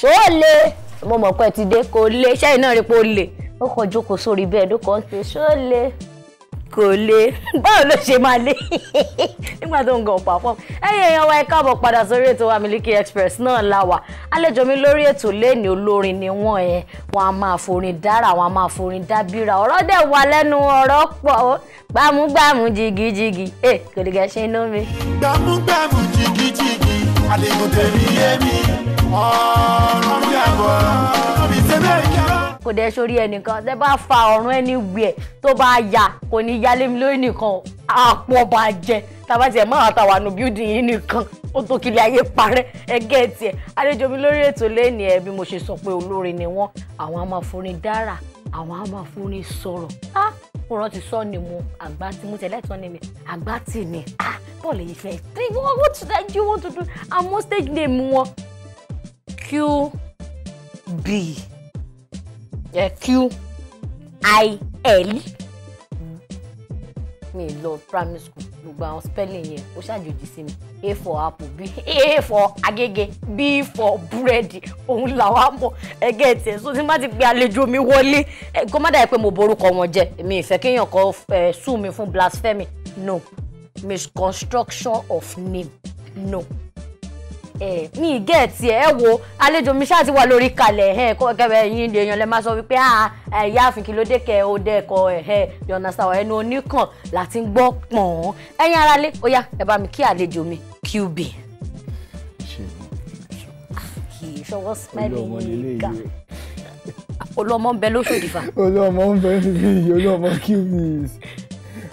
ṣó lè mo mọ̀ pé ti dé kò lè ṣẹ́yìn náà rí pé ó lè ó kàn jókòó sórí bẹ́ẹ̀dì ó kàn ṣe ṣó lè kò lè báwo ló ṣe máa lé nígbà tó ń gan perform. ẹ̀yin èèyàn wa ẹ káàbọ̀ padà sórí ètò wa Miliki Express náà la wà. Àlejò mi lórí ètò lẹ́ni olórin ni wọ́n ẹ̀ wọ́n á máa forin dára wọ́n á máa forin dábìrà ọ̀rọ̀ dẹ̀ wà lẹ́nu ọ̀rọ̀ pọ̀ gbámúgbámú jìgìjìgì kò lè gẹ̀ ṣe inú mi. gbámúgbámú jìgìjìgì àlejò tèmi yé mi ọ̀rọ̀ mi àbọ̀ mi tẹ́lẹ̀ yá. Kò dẹ̀ sórí ẹnìkan tẹ́ bá fa ọ̀run ẹni wẹ̀ tó bá yà kò ní yálé mi lórí nìkan àpọ̀ bá jẹ tàbá tiẹ̀ máa tàwa nù bíúdì yìí nìkan ó tó kílẹ̀ ayé parẹ́ ẹgẹ́ tiẹ̀. Àlejò mi lórí ètò lẹ́ni ẹ̀ bí mo ṣe sọ pé olórin ni wọ́n àwọn á máa forin dára àwọn á máa forin sọ̀rọ̀ ọ̀rọ̀ ti sọ ni mo àgbà tí mo tẹ̀lé ẹ̀tọ́ ni mi àgbà tì ní bọ́ọ̀lù yìí fẹ́ what should you want to do àmọ́ stage name wọn QB. QIL mi lọ primary school gbogbo àwọn spelling yẹn ó ṣàjòjì sí mi A for apple A for agége B for búrẹ́dì òun làwọn mọ̀ ẹgẹ́ tiẹ̀ so tí n bá ti gbé àlejò mi wọlé kó má dàbí pé mo borúkọ wọn jẹ èmi ìfẹ́ kéèyàn kan sue mi fún blasphemy no misconstruction of name no. Mi gẹ̀ẹ́tì ẹ̀ wo àlejò mi ṣáà ti wà lórí kalẹ̀ kẹ́kẹ́ yín èèyàn lè máa sọ wípé ìyá àfin kí ló dé kẹ́ ó dẹ́kọ̀ yọ̀nà sàwọ̀ ẹnu oníkàn láti ń gbọ́ pọ̀n ẹ̀yin aráalé ó yá ẹ bá mi kí àlejò mi QB. kì í ṣọwọ́ smẹ́lì yìí ká olúọmọ ń bẹ lóṣòdì fa. olúọmọ ń bẹ níbi olúọmọ QB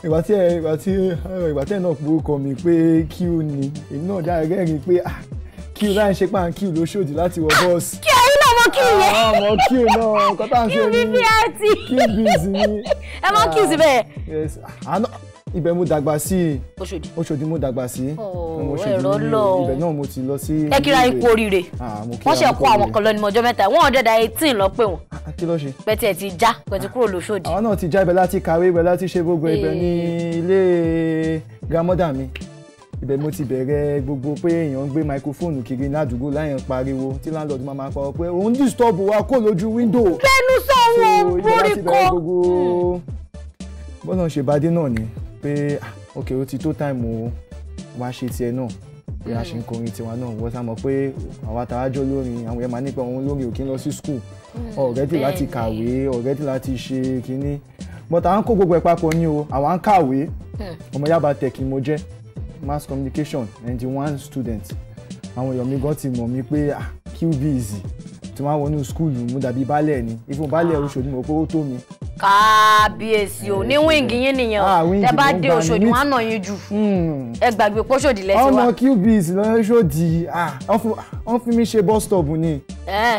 ìgbà tí ẹ náà porúkọ mi pé Q ni èmi náà dára gẹ́gẹ́ pé Q láì ṣe pà ń Q ló ṣòdì láti wọ bọ́ọ̀sì. kí ẹ̀yin náà mọ Q yẹn. àmọ́ Q náà nǹkan tá à ń ṣe ní QBs ni. ẹ mọ Q síbẹ̀. ibẹ̀ mo dàgbà sí. Òṣòdì mo dàgbà sí. ẹ̀rọ lọ. ibẹ̀ náà mo ti lọ sí. ẹ kíra ipò oríire. wọ́n ṣe kó àwọn kan lọ ní ọjọ́ mẹ́ta 118 lọ pé wọ́n. kí ló ṣe. pẹ̀tì ẹ̀ ti já pẹ̀tì kúrò lóṣòdì. àwọn náà ti já ibẹ̀ láti kàwé ibẹ̀ láti ṣe gbogbo ibẹ̀ ní ilé grandmother mi. ibẹ̀ mo ti bẹ̀rẹ̀ gbogbo pé èèyàn ń gbé máikrófóònù kiri ládùúgbò láyẹn pariwo tí láńlọ́ọ̀dù máa kọ pé òun disturb wa kó lójú wíńdò. bẹ́ẹ̀nu sọ̀rọ̀ borí kọ́. bọ́lá ṣe bá dé náà ni pé ok ó ti tó táìmù wá ṣe tiẹ̀ náà pé a ṣe ń kọrin tiwa náà wọ́n sá mọ̀ pé àwa tààjọ́ lórin àwọn yẹn máa nípa òun lórin ò kí ń lọ sí school already láti kàwé already láti ṣe kínní but à ń kó gbogbo ẹ̀ papọ̀ ní o àwa ń kàwé ọmọ Yaba Tech mo jẹ́ mass communication 91 student àwọn èèyàn mi gan ti mọ̀ mí pé QB easy tí wọ́n á wọnú school mú dàbí baálẹ̀ ni ìfún baálẹ̀ Òṣòdì mọ̀ pé ó tó mi. Kábíyèsí o ní wíǹgì yín nìyẹn tẹ bá dé Òṣòdì wọn á nà yín jù ẹ gbàgbé pọ́ṣòdì lẹ́sìn wa. ọmọ QBs lọ́ṣọ́dì wọ́n fi mí ṣe bus stop ni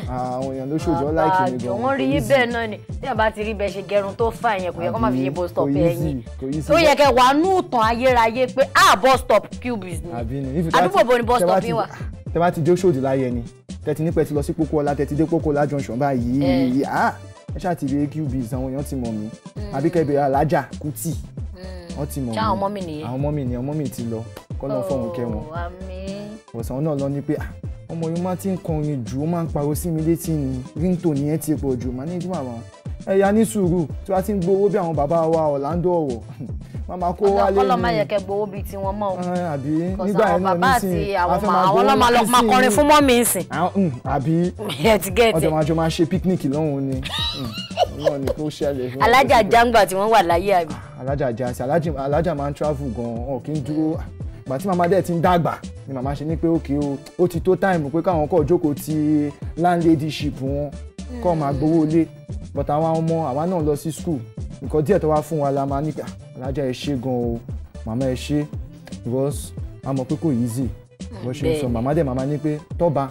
àwọn èèyàn lóṣòdì ọ́ láìkí mi gan. wọ́n rí yín bẹ́ẹ̀ náà ni tí a bá ti rí bẹ́ẹ̀ ṣe gẹrun tó fà yẹn kò yẹ kó má fi ṣe bus stop ẹ̀yìn tó yẹ kẹ́ wà nù tàn ayérayé pé bus stop QBs ni àdúgbò bo ni bus stop yín wà. tẹ bá ti dé Òṣòdì láyé ni tẹ́tí nípẹ́ ti lọ sí Pópóọlá tẹ́tí dé Pópóọlá junction báyìí ẹ ṣáà ti rí QBs àwọn èèyàn ti mọ̀ mí àbíkẹ́bẹ̀ Alájà Kútì wọ́n ti mọ̀ mí. àwọn ọmọ mi nìyẹn. àwọn ọmọ mi nìyẹn ọmọ mi ti lọ kọ́nà fọ́ọ̀mù kẹ́ wọn. ọ̀sán náà lọ ní pé ọmọ yìí máa ti ń kọrin jù ó máa ń pariwo sí mi létí ni ríńtò nìyẹn ti pọ̀ jù máa ní ìdí màmá ẹ̀yà ní sùúrù tí wọ́n ti ń gbowó bí àwọn bàbá wa Orlando Ọ̀wọ̀ máa kó wálé ní. ọlọ́mọ máa yẹ kẹ́ gbowó bíi tiwọn mọ́ o. àbí nígbà yẹn náà nísìnyí àwọn ọlọ́mọ máa kọrin fún mọ́mí ìsìn. àbí ọjọ́ máa jọ máa ṣe picnic lọ́hùn ni náà ni kó ṣẹlẹ̀ fún. Alájà jangba tí wọ́n wà láyé àbí. Alájà jasi Alájà máa ń travel gan-an ọ̀ kí n dúró ìgbà tí màmá dẹ̀ ti ń dàgbà ni màmá ṣe ní pé òkè ó ti tó táìmù pé káwọn kọ́ jókòó ti landladyship wọn kọ́ máa gbowó lé but àwọn ọmọ àwa náà lọ sí school nǹkan díẹ̀ tó wá fún wa la máa ní Alájà ẹ ṣé gan o màmá ẹ ṣé because a mọ̀ pé kò easy bó ṣe ń sọ màmá dẹ̀ màmá ní pé tọ́ba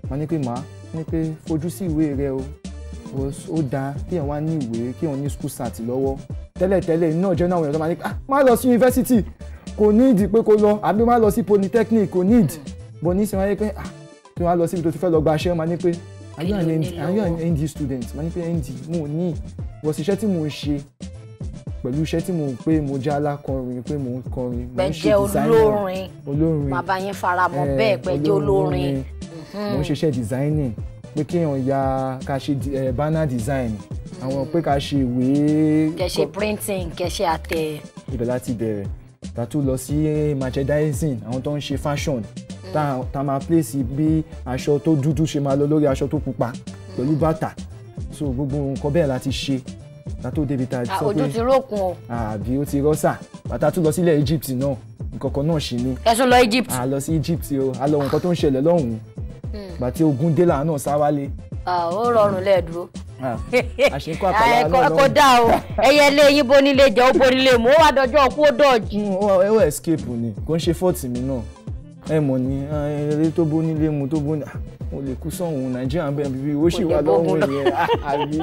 màá ní pé màá ní pé fojú sí ìwé rẹ o ó dáa kí ẹ̀ wá ní ìwé kí ẹ̀ ní school cert lọ́wọ́ tẹ́lẹ̀tẹ́lẹ̀ náà jẹ́ náà àwọn èèyàn tó máa ní pé má lọ sí yunifásitì kò ní ìdí pé kó lọ àbí má lọ sí polytechnic kò ní ìdí bọ̀ ní ìsìn wáyé pé kí wọ́n á lọ síbi tó ti fẹ́ lọ gba aṣẹ́ máa ní pé are you an ND student máa ní pé ND mo ní wọ́n sì iṣẹ́ tí mo ń ṣe pẹ̀lú iṣẹ́ tí mo pé mo jẹ́ alákọrin pé mo ń kọrin mo ń ṣe designing olórin bàbá yẹn faramọ́ bẹ́ẹ̀ pé jẹ́ olórin mo ń ṣiṣẹ́ designing pé kéèyàn ya ká ṣe banner design àwọn pé ká ṣe ìwé. kẹ́ ṣe printing kẹ́ ṣe àtẹ. ibẹ̀ láti bẹ̀rẹ̀ ta tún lọ sí merchandising àwọn tó ń ṣe fashion ta máa place bí aṣọ tó dúdú ṣe máa lọ lórí aṣọ tó pupa pẹ̀lú bàtà so gbogbo nǹkan bẹ́ẹ̀ láti ṣe ta tó débi ta sọ pé ojú ti rókun o. àbí ó ti rọ́ṣà bàtà tún lọ sílẹ̀ Egypt náà nǹkan kan náà ṣì ni. ẹ tún lọ Egypt. a lọ sí Egypt o a lọ nǹkan tó ń ṣẹlẹ̀ lọ́hùn-ún gbàtí ogun dé làánà sá wálé. ó rọrùn lẹ́ẹ̀dúró. àṣekọ àpàlà náà kò dá o ẹyẹ ilé yín bonílé jẹ́ ó bonílé mọ́ ó wá dọjọ́ kú ó dọ̀jì. ẹ wọ escape ni kò ń ṣe fọ́ọ̀tì mi náà ẹ mọ̀ ní eré tó bonílé mu tó boní mo lè kú sọ̀hún Nàìjíríà bẹ́ẹ̀ bíbí ó sì wà lọ́hùn yẹn àbí.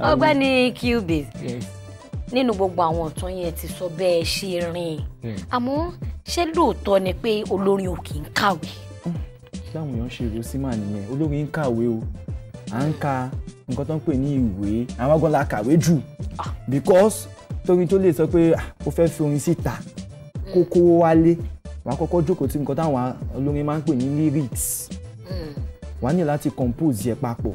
ọ̀gbẹ́ni Qbiz nínú gbogbo àwọn ọ̀tún yẹn ti sọ bẹ́ẹ̀ ṣe rìn àmọ́ ṣé lóòótọ́ ni pé olórin ò kì í kàwé. báwọn èèyàn ṣe rò sí màá nìyẹn olórin ń kàwé o à ń ka nǹkan tó ń pè ní ìwé àwọn agbọ́n la kàwé jù because torí tó lè sọ pé ó fẹ́ fi orin síta kó kówó wálé wàá kọ́kọ́ jókòó tí nǹkan táwọn olórin máa ń pè ní lyrics wàá ní láti compose yẹ papọ̀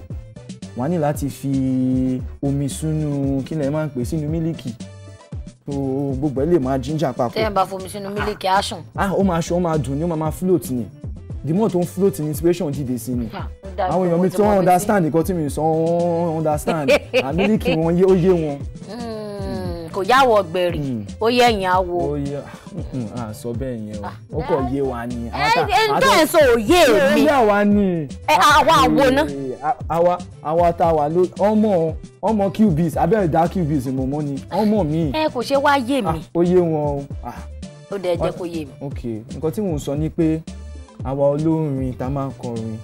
wàá ní láti fi omi sínú kí lẹ máa ń pè sínú mílíkì gbogbo ẹ lè máa ginger papọ̀. tẹ́yìn bá fomi sínú mílíkì á sùn. ó máa ṣe ó máa dùn ní ó máa float ni the more tó ń float ni inspiration dìde sí ni àwọn èèyàn mi tó understand nǹkan tí mi sọ understand mílíkì wọn ó yé wọn. kò yáwọ gbèrè ó yẹ ẹ̀yìn awo. ó yẹ sọ bẹ́ẹ̀ yẹn o ó kọ̀ yé wa ni. ẹni tó ń sọ òye mi. ó yẹ wa ni. àwa àwo náà. àwa tá a wà ló ọmọ Qbiz abẹ́rẹ́ dá Qbiz mọ̀mọ́ ni ọmọ mi. kò ṣe wá yé mi. ó yé wọn o. ó dẹ̀ jẹ́ kó yé mi. ok nǹkan tí mò ń sọ ni pé àwa olórin tá a máa ń kọrin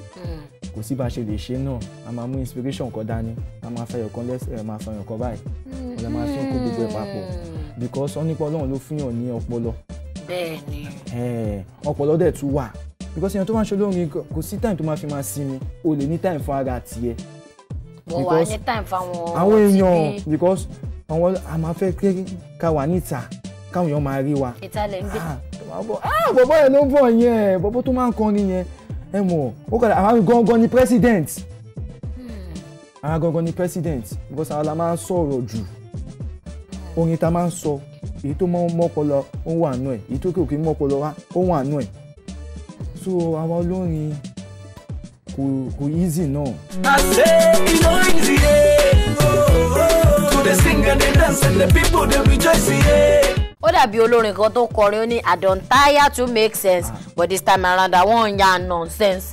kò sí bá a ṣe lè ṣe náà a máa mú inspiration kan dání a máa fẹyọ̀ kan lẹ́sẹ̀ máa fẹyọ̀ kan báyìí ọ̀la máa fi ń kó gbogbo ẹ̀ papọ̀ because wọ́n nípa Ọlọ́run ló fún yàn ní ọpọlọ. bẹ́ẹ̀ni. ọpọlọ dẹ̀ tún wà because èèyàn tó máa ń ṣe olórin kò sí time tó máa fi máa sinmi o lè ní time fún ara tiẹ̀. wọ́n wà ní time fáwọn. àwọn èèyàn because àwọn a máa fẹ́ ká wà níta káwọn èèyàn máa rí wa. ìta lè ń gbé. bọ̀bọ̀ yẹn ló ń bọ̀ yẹn bọ̀bọ̀ tó máa ń kọrin yẹn ẹ mọ̀ ó kọ́ra àwọn gangan ni president àwọn gangan ni president because àwọn la máa ń sọ̀rọ̀ jù orin ta máa ń sọ èyí tó mọ́pọlọ ó wà nù ẹ̀ èyí tó kò kí mọ́pọlọ wá ó wà nù ẹ̀ so àwọn olórin kò easy náà. I say e no easy to dey sing and dey dance and the people dey rejoice. ó dàbí olórin kan tó kọrin ó ní I don tire to make sense but this time around I wan yarn nonsense.